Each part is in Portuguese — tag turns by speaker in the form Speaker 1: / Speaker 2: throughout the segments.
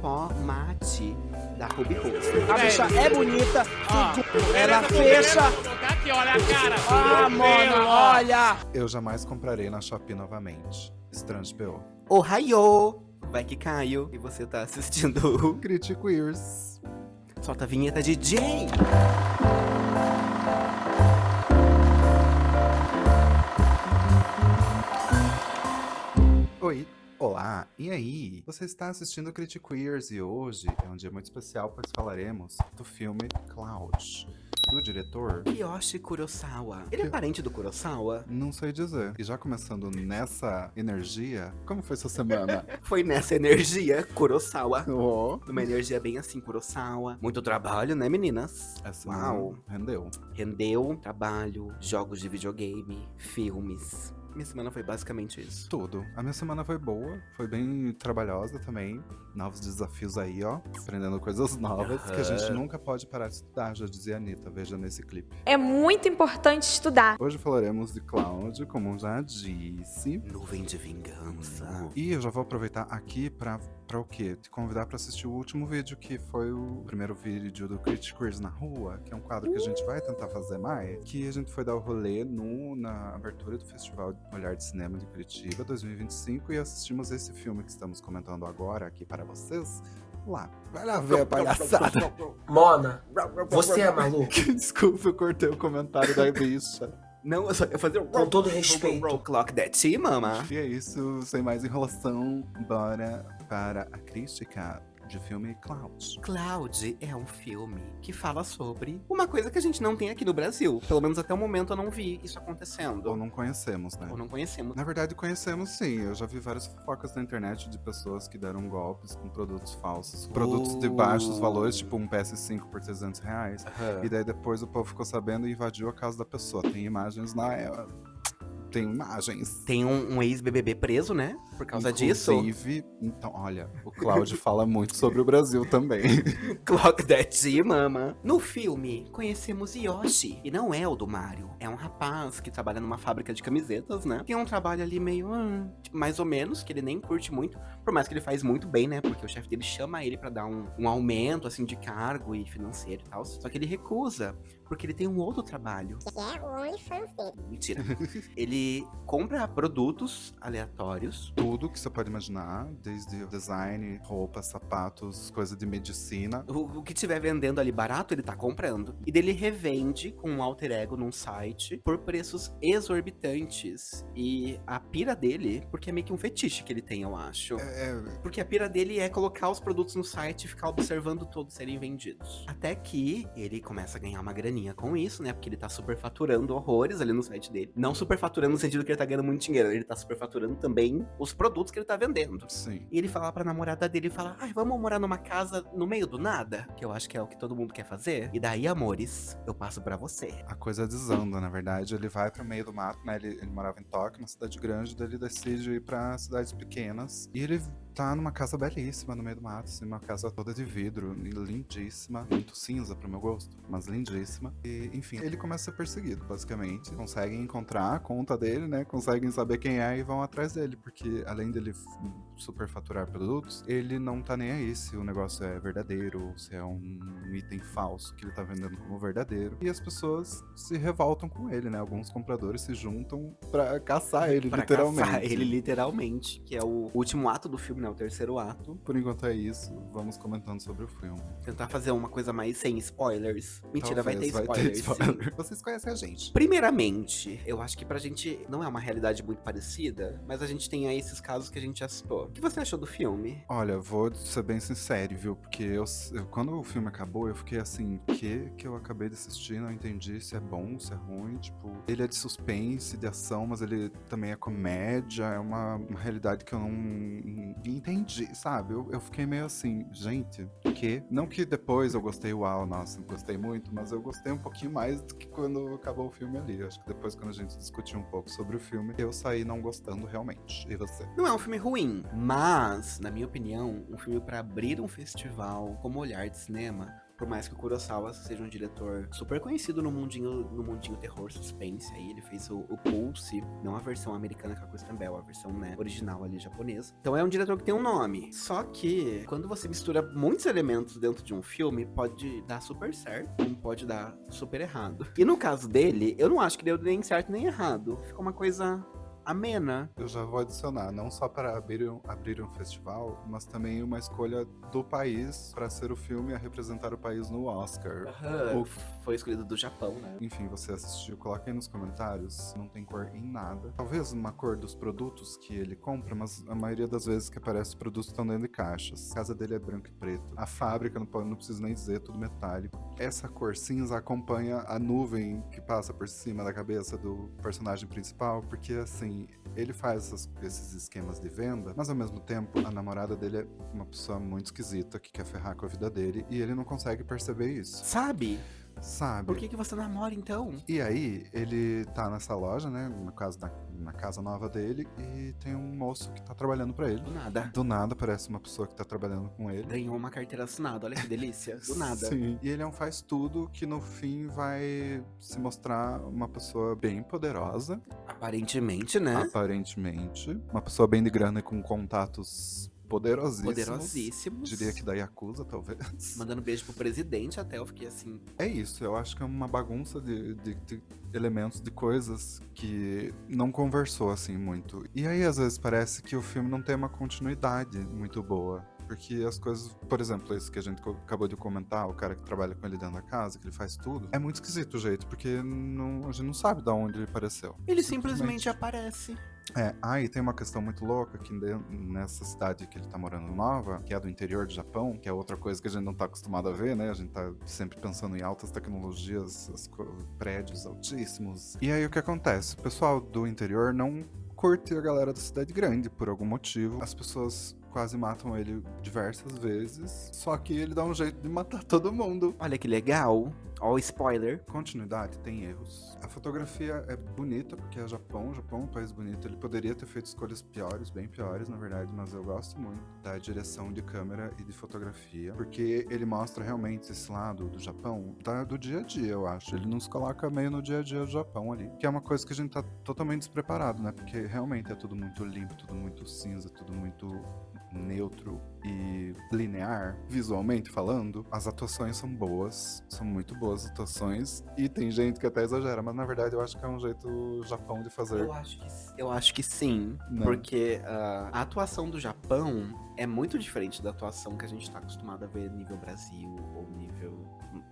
Speaker 1: pó mate da Ruby Rose.
Speaker 2: A bicha é bonita, ela
Speaker 3: Beleza,
Speaker 2: fecha.
Speaker 3: vou colocar aqui, olha a cara.
Speaker 2: Ah, mona, olha.
Speaker 4: Eu jamais comprarei na Shopee novamente. Estranho PO.
Speaker 1: Ohio! Vai que caio. E você tá assistindo.
Speaker 4: Critic Queers.
Speaker 1: Solta a vinheta, DJ!
Speaker 4: Oi, olá, e aí? Você está assistindo Critic Queers e hoje é um dia muito especial, pois falaremos do filme Cloud, do diretor.
Speaker 1: Kiyoshi Kurosawa. Ele é parente do Kurosawa?
Speaker 4: Não sei dizer. E já começando nessa energia, como foi sua semana?
Speaker 1: Foi nessa energia, Kurosawa.
Speaker 4: Oh,
Speaker 1: Uma energia bem assim, Kurosawa. Muito trabalho, né, meninas?
Speaker 4: essa
Speaker 1: Uau.
Speaker 4: rendeu.
Speaker 1: Rendeu, trabalho, jogos de videogame, filmes. Minha semana foi basicamente isso.
Speaker 4: Tudo. A minha semana foi boa, foi bem trabalhosa também. Novos desafios aí, ó. Aprendendo coisas novas que a gente nunca pode parar de estudar, já dizia a Anitta, veja nesse clipe.
Speaker 5: É muito importante estudar.
Speaker 4: Hoje falaremos de Cloud, como já disse.
Speaker 1: Nuvem de vingança.
Speaker 4: E eu já vou aproveitar aqui pra o quê? Te convidar pra assistir o último vídeo, que foi o primeiro vídeo do Critic Queers na rua, que é um quadro que a gente vai tentar fazer mais, que a gente foi dar o rolê na abertura do Festival Olhar de Cinema de Curitiba 2025 e assistimos esse filme que estamos comentando agora aqui para vocês. Lá. Vai lá ver a palhaçada.
Speaker 2: Mona, você é maluco?
Speaker 4: Desculpa, eu cortei o comentário da bicha.
Speaker 1: Não, eu só ia fazer
Speaker 2: Com todo respeito.
Speaker 1: Clock that tea, mama.
Speaker 4: E é isso, sem mais enrolação, bora para a crítica de filme Cloud.
Speaker 1: Cloud é um filme que fala sobre uma coisa que a gente não tem aqui no Brasil. Pelo menos até o momento eu não vi isso acontecendo.
Speaker 4: Ou não conhecemos, né?
Speaker 1: Ou não conhecemos.
Speaker 4: Na verdade, conhecemos sim. Eu já vi várias fofocas na internet de pessoas que deram golpes com produtos falsos. Produtos de baixos valores, tipo um PS5 por R$300. E daí depois o povo ficou sabendo e invadiu a casa da pessoa. Tem imagens Tem imagens.
Speaker 1: Tem um ex-BBB preso, né? Por causa disso.
Speaker 4: Inclusive, então, olha, o Cláudio fala muito sobre o Brasil também.
Speaker 1: Clock that tea, mama. No filme, conhecemos Yoshi. E não é o do Mario. É um rapaz que trabalha numa fábrica de camisetas, né? Tem um trabalho ali meio, tipo, mais ou menos, que ele nem curte muito. Por mais que ele faz muito bem, né? Porque o chefe dele chama ele pra dar um aumento, assim, de cargo e financeiro e tal. Só que ele recusa, porque ele tem um outro trabalho.
Speaker 6: Que é o OnlyFans dele.
Speaker 1: Mentira. Ele compra produtos aleatórios.
Speaker 4: Tudo que você pode imaginar, desde design, roupas, sapatos, coisa de medicina.
Speaker 1: O que tiver vendendo ali barato, ele tá comprando. E dele revende com um alter ego num site por preços exorbitantes. E a pira dele, porque é meio que um fetiche que ele tem, eu acho. Porque a pira dele é colocar os produtos no site e ficar observando todos serem vendidos. Até que ele começa a ganhar uma graninha com isso, né? Porque ele tá superfaturando horrores ali no site dele. Não superfaturando no sentido que ele tá ganhando muito dinheiro. Ele tá superfaturando também os produtos que ele tá vendendo.
Speaker 4: Sim.
Speaker 1: E ele fala pra namorada dele, fala, ai, vamos morar numa casa no meio do nada? Que eu acho que é o que todo mundo quer fazer. E daí, amores, eu passo pra você.
Speaker 4: A coisa desanda, na verdade. Ele vai pro meio do mato, né? Ele morava em Tóquio, uma cidade grande, daí ele decide ir pra cidades pequenas. E ele tá numa casa belíssima no meio do mato, assim, uma casa toda de vidro, lindíssima, muito cinza pro meu gosto, mas lindíssima. E, enfim, ele começa a ser perseguido, basicamente. Conseguem encontrar a conta dele, né? Conseguem saber quem é e vão atrás dele, porque além dele superfaturar produtos, ele não tá nem aí se o negócio é verdadeiro, se é um item falso que ele tá vendendo como verdadeiro. E as pessoas se revoltam com ele, né? Alguns compradores se juntam pra caçar ele,
Speaker 1: Pra
Speaker 4: literalmente.
Speaker 1: caçar ele, literalmente. Que é o último ato do filme, né? O terceiro ato.
Speaker 4: Por enquanto é isso, vamos comentando sobre o filme.
Speaker 1: Tentar fazer uma coisa mais sem spoilers. Mentira,
Speaker 4: Talvez
Speaker 1: vai ter spoilers. Sim.
Speaker 4: spoiler. Vocês conhecem a gente.
Speaker 1: Primeiramente, eu acho que pra gente não é uma realidade muito parecida, mas a gente tem aí esses casos que a gente já citou. O que você achou do filme?
Speaker 4: Olha, vou ser bem sincero, viu? Porque quando o filme acabou, eu fiquei assim, que eu acabei de assistir, não entendi se é bom, se é ruim. Tipo, ele é de suspense, de ação, mas ele também é comédia, é uma realidade que eu não entendi, sabe? Eu fiquei meio assim, gente, que? Não que depois eu gostei, uau, nossa, gostei muito, mas eu gostei um pouquinho mais do que quando acabou o filme ali. Acho que depois, quando a gente discutiu um pouco sobre o filme, eu saí não gostando realmente. E você?
Speaker 1: Não é um filme ruim, mas, na minha opinião, um filme pra abrir um festival como Olhar de Cinema Por mais que o Kurosawa seja um diretor super conhecido no mundinho terror suspense, aí ele fez o Pulse, não a versão americana com a Kristen Bell, a versão, né, original ali japonesa. Então é um diretor que tem um nome. Só que quando você mistura muitos elementos dentro de um filme, pode dar super certo, como pode dar super errado. E no caso dele, eu não acho que deu nem certo nem errado. Ficou uma coisa amena.
Speaker 4: Eu já vou adicionar, não só para abrir um festival, mas também uma escolha do país para ser o filme a representar o país no Oscar.
Speaker 1: Foi escolhido do Japão, né?
Speaker 4: Enfim, você assistiu, coloque aí nos comentários. Não tem cor em nada. Talvez uma cor dos produtos que ele compra, mas a maioria das vezes que aparece os produtos estão dentro de caixas. A casa dele é branco e preto. A fábrica, não preciso nem dizer, é tudo metálico. Essa cor cinza acompanha a nuvem que passa por cima da cabeça do personagem principal, porque assim, ele faz esses esquemas de venda, mas ao mesmo tempo a namorada dele é uma pessoa muito esquisita que quer ferrar com a vida dele e ele não consegue perceber isso.
Speaker 1: Sabe? Por
Speaker 4: Sabe?
Speaker 1: que você namora, então?
Speaker 4: E aí, ele tá nessa loja, né? No caso, na casa nova dele, e tem um moço que tá trabalhando pra ele.
Speaker 1: Do nada.
Speaker 4: Do nada, parece uma pessoa que tá trabalhando com ele.
Speaker 1: Ganhou uma carteira assinada, olha que delícia. Do nada.
Speaker 4: Sim. E ele é um faz tudo que no fim vai se mostrar uma pessoa bem poderosa.
Speaker 1: Aparentemente, né?
Speaker 4: Aparentemente. Uma pessoa bem de grana e com contatos poderosíssimos. Diria que da Yakuza, talvez.
Speaker 1: Mandando beijo pro presidente até, eu fiquei assim.
Speaker 4: É isso, eu acho que é uma bagunça de elementos, de coisas que não conversou assim muito. E aí, às vezes, parece que o filme não tem uma continuidade muito boa. Porque as coisas, por exemplo, esse que a gente acabou de comentar, o cara que trabalha com ele dentro da casa, que ele faz tudo, é muito esquisito o jeito, porque a gente não sabe de onde ele apareceu.
Speaker 1: Ele simplesmente aparece.
Speaker 4: E tem uma questão muito louca que nessa cidade que ele tá morando nova, que é do interior do Japão, que é outra coisa que a gente não tá acostumado a ver, né? A gente tá sempre pensando em altas tecnologias, prédios altíssimos. E aí o que acontece? O pessoal do interior não curte a galera da cidade grande, por algum motivo. As pessoas quase matam ele diversas vezes, só que ele dá um jeito de matar todo mundo.
Speaker 1: Olha que legal. Ó, o spoiler.
Speaker 4: Continuidade, tem erros. A fotografia é bonita, porque é Japão. O Japão é um país bonito. Ele poderia ter feito escolhas piores, bem piores, na verdade, mas eu gosto muito da direção de câmera e de fotografia, porque ele mostra realmente esse lado do Japão, do dia a dia, eu acho. Ele nos coloca meio no dia a dia do Japão ali, que é uma coisa que a gente tá totalmente despreparado, né? Porque realmente é tudo muito limpo, tudo muito cinza, tudo muito neutro e linear, visualmente falando. As atuações são boas, são muito boas atuações, e tem gente que até exagera, mas na verdade eu acho que é um jeito Japão de fazer.
Speaker 1: Eu acho que sim,
Speaker 4: Não.
Speaker 1: porque a atuação do Japão é muito diferente da atuação que a gente tá acostumado a ver nível Brasil ou nível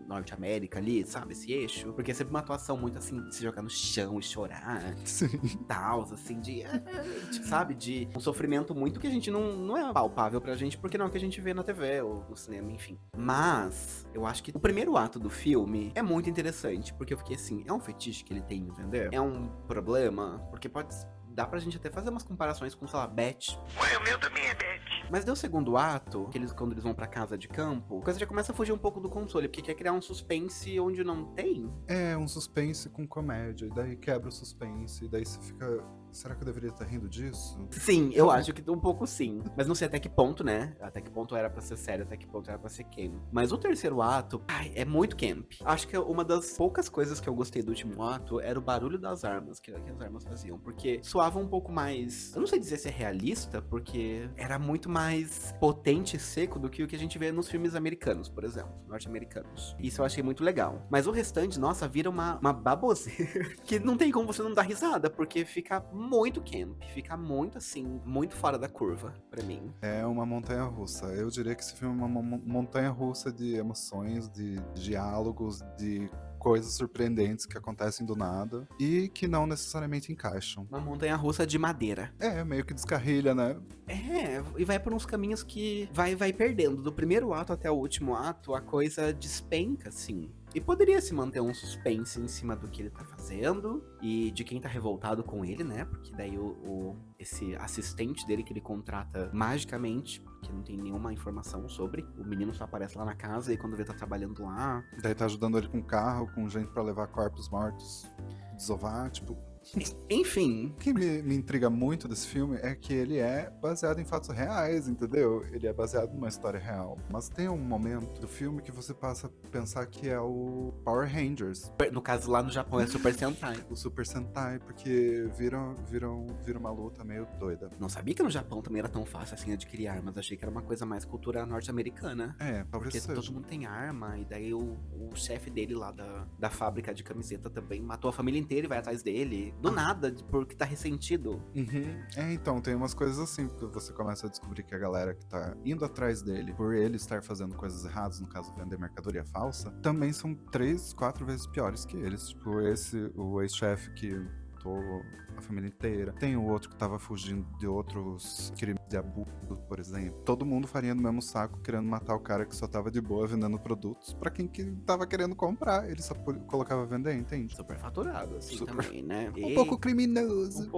Speaker 1: Norte América ali, sabe? Esse eixo. Porque é sempre uma atuação muito assim, de se jogar no chão e chorar.
Speaker 4: Sim.
Speaker 1: Tal, assim, tipo, sabe? De um sofrimento muito que a gente não é palpável pra gente, porque não é o que a gente vê na TV ou no cinema, enfim. Mas, eu acho que o primeiro ato do filme é muito interessante, porque eu fiquei assim, é um fetiche que ele tem, entendeu? É um problema, porque dá pra gente até fazer umas comparações com, sei lá, Beth.
Speaker 2: O meu também é Beth.
Speaker 1: Mas deu o segundo ato, quando eles vão pra casa de campo, a coisa já começa a fugir um pouco do controle, porque quer criar um suspense onde não tem.
Speaker 4: É, um suspense com comédia, e daí quebra o suspense, e daí você fica... Será que eu deveria estar rindo disso?
Speaker 1: Sim, eu acho que um pouco sim. Mas não sei até que ponto, né? Até que ponto era pra ser sério, até que ponto era pra ser camp. Mas o terceiro ato, é muito camp. Acho que uma das poucas coisas que eu gostei do último ato era o barulho das armas, que as armas faziam. Porque soava um pouco mais... Eu não sei dizer se é realista, porque era muito mais potente e seco do que o que a gente vê nos filmes americanos, por exemplo. Norte-americanos. Isso eu achei muito legal. Mas o restante, nossa, vira uma baboseira. Que não tem como você não dar risada, porque fica muito camp, fica muito assim, muito fora da curva, pra mim.
Speaker 4: É uma montanha-russa. Eu diria que esse filme é uma montanha-russa de emoções, de diálogos, de coisas surpreendentes que acontecem do nada e que não necessariamente encaixam.
Speaker 1: Uma montanha-russa de madeira.
Speaker 4: É, meio que descarrilha, né?
Speaker 1: E vai por uns caminhos que vai perdendo. Do primeiro ato até o último ato, a coisa despenca, assim. E poderia se manter um suspense em cima do que ele tá fazendo e de quem tá revoltado com ele, né? Porque daí esse assistente dele que ele contrata magicamente, porque não tem nenhuma informação sobre, o menino só aparece lá na casa e quando vê tá trabalhando lá.
Speaker 4: Daí tá ajudando ele com carro, com gente pra levar corpos mortos, desovar, tipo...
Speaker 1: Enfim,
Speaker 4: O que me intriga muito desse filme é que ele é baseado em fatos reais, entendeu? Ele é baseado numa história real. Mas tem um momento do filme que você passa a pensar que é o Power Rangers,
Speaker 1: no caso lá no Japão é Super Sentai.
Speaker 4: o Super Sentai, porque vira uma luta meio doida.
Speaker 1: Não sabia que no Japão também era tão fácil assim adquirir armas. Achei que era uma coisa mais cultura norte-americana.
Speaker 4: É, talvez
Speaker 1: Porque
Speaker 4: seja.
Speaker 1: todo mundo tem arma, e daí o chefe dele lá da fábrica de camiseta também matou a família inteira e vai atrás dele. Do nada, porque tá ressentido.
Speaker 4: Uhum. É, então, tem umas coisas assim, porque você começa a descobrir que a galera que tá indo atrás dele, por ele estar fazendo coisas erradas, no caso, vender mercadoria falsa, também são 3, 4 vezes piores que eles. Tipo, o ex-chefe que matou a família inteira. Tem o outro que tava fugindo de outros crimes de abuso, por exemplo. Todo mundo faria no mesmo saco, querendo matar o cara que só tava de boa vendendo produtos pra quem que tava querendo comprar. Ele só colocava a vender, entende?
Speaker 1: Super faturado, assim,
Speaker 4: Super.
Speaker 1: também, né?
Speaker 4: Um pouco criminoso.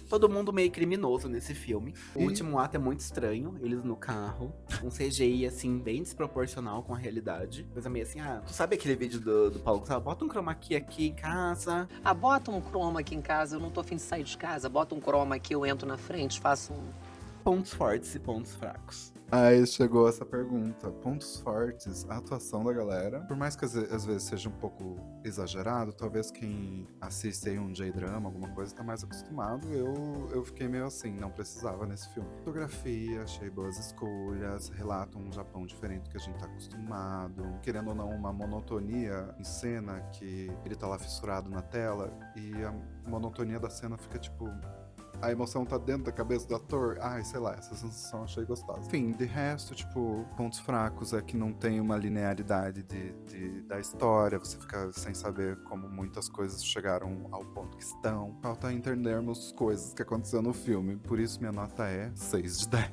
Speaker 1: Todo mundo meio criminoso nesse filme. O
Speaker 4: E-
Speaker 1: último ato é muito estranho, eles no carro. Um CGI, assim, bem desproporcional com a realidade. Coisa meio assim, tu sabe aquele vídeo do Paulo Gustavo? Bota um chroma key aqui em casa.
Speaker 3: Ah, bota um croma aqui em casa, eu não tô afim de sair de casa. Bota um croma aqui, eu entro na frente, faço um...
Speaker 1: Pontos fortes e pontos fracos.
Speaker 4: Aí chegou essa pergunta. Pontos fortes, a atuação da galera. Por mais que às vezes seja um pouco exagerado, talvez quem assiste aí um J-drama, alguma coisa, tá mais acostumado. Eu fiquei meio assim, não precisava nesse filme. Fotografia, achei boas escolhas, relata um Japão diferente do que a gente tá acostumado. Querendo ou não, uma monotonia em cena, que ele tá lá fissurado na tela, e a monotonia da cena fica tipo... A emoção tá dentro da cabeça do ator. Ai, sei lá, essa sensação eu achei gostosa. Enfim, de resto, tipo, pontos fracos é que não tem uma linearidade da história. Você fica sem saber como muitas coisas chegaram ao ponto que estão. Falta entendermos coisas que aconteceram no filme. Por isso minha nota é 6 de 10.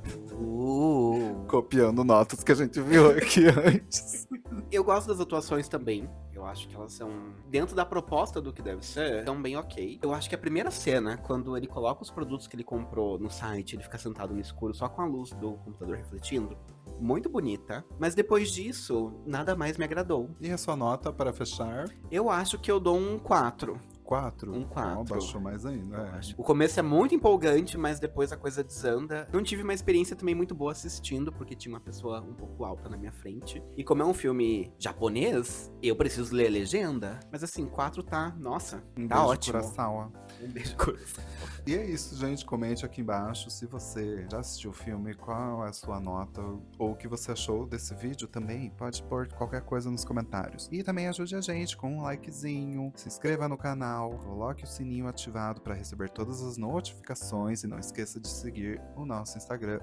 Speaker 4: Copiando notas que a gente viu aqui antes.
Speaker 1: Eu gosto das atuações também. Eu acho que elas são, dentro da proposta do que deve ser, são bem ok. Eu acho que a primeira cena, quando ele coloca os produtos que ele comprou no site, ele fica sentado no escuro só com a luz do computador refletindo, muito bonita. Mas depois disso, nada mais me agradou.
Speaker 4: E a sua nota para fechar?
Speaker 1: Eu acho que eu dou um 4.
Speaker 4: 4?
Speaker 1: Um 4.
Speaker 4: Baixou mais ainda, é.
Speaker 1: O começo é muito empolgante, mas depois a coisa desanda. Não tive uma experiência também muito boa assistindo, porque tinha uma pessoa um pouco alta na minha frente. E como é um filme japonês, eu preciso ler a legenda. Mas assim, 4 tá, nossa,
Speaker 4: Um
Speaker 1: tá
Speaker 4: beijo,
Speaker 1: ótimo.
Speaker 4: coração, ó.
Speaker 1: Um beijo, coração.
Speaker 4: E é isso, gente. Comente aqui embaixo se você já assistiu o filme, qual é a sua nota, ou o que você achou desse vídeo também. Pode pôr qualquer coisa nos comentários. E também ajude a gente com um likezinho, se inscreva no canal, coloque o sininho ativado para receber todas as notificações e não esqueça de seguir o nosso Instagram,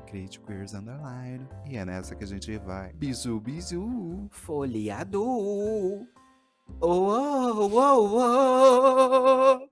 Speaker 4: @critiquears_. E é nessa que a gente vai. Bisu, bisu!
Speaker 1: Folheado. Oh, oh, oh, oh.